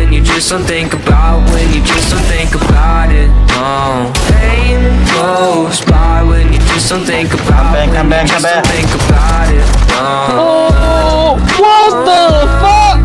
when you just don't think about, when you just don't think about it. Oh, pain goes by when you just don't think about, when you just don't think about it. Oh, what the fuck?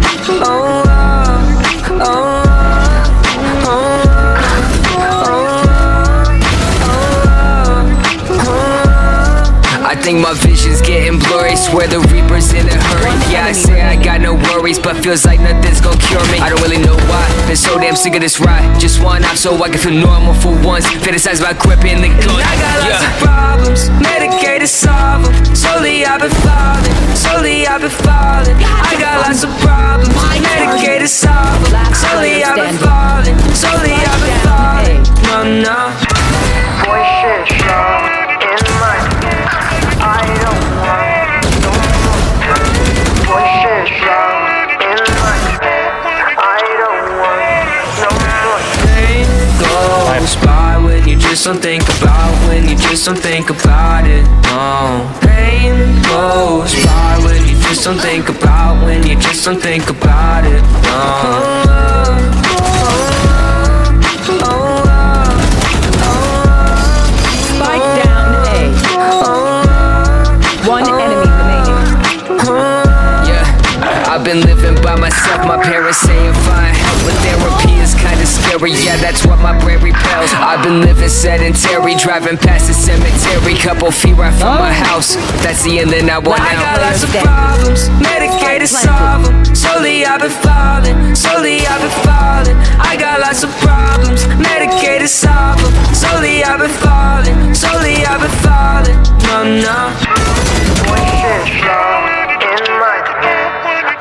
I think my vision's getting blurry. Swear the Reaper's in a hurry. Yeah, I say I got no worries, but feels like nothing's gonna cure me. I don't really know why, been so damn sick of this ride. Just one off so I can feel normal for once. Fantasize about gripping the gun. I got lots of problems, medicated, solve them. Slowly I've been falling, slowly I've been falling. I got lots of problems, medicated, solve them. Slowly I've been falling, slowly I've been falling. No, no. Boy, shit, strong in my head. I don't want no more. Boy, shit, strong in my head. I don't want no more. Pain goes by when you just don't think about, when you just don't think about it. Oh, pain goes by when you just don't think about, when you just don't think about it. Spike down A. One enemy remaining. Yeah, I've been living by myself, my parents saying fine. But therapy is kinda scary, yeah, that's what my brain repels. I've been living sedentary, driving past the cemetery. Couple feet right from my house, that's the end and I want out. I got lots of problems, medicated, solve them. Slowly I've been falling, slowly I've been falling. I got lots of problems, medicated, solve them. Slowly I've been falling, slowly I've been falling. No, no. Boy, shit, strong in my head.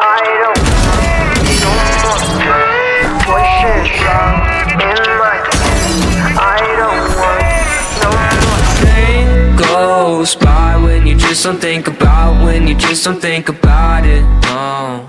I don't want no more. Boy, shit, strong in my head. I don't want no more. Pain goes by when you just don't think about, when you just don't think about it. Oh.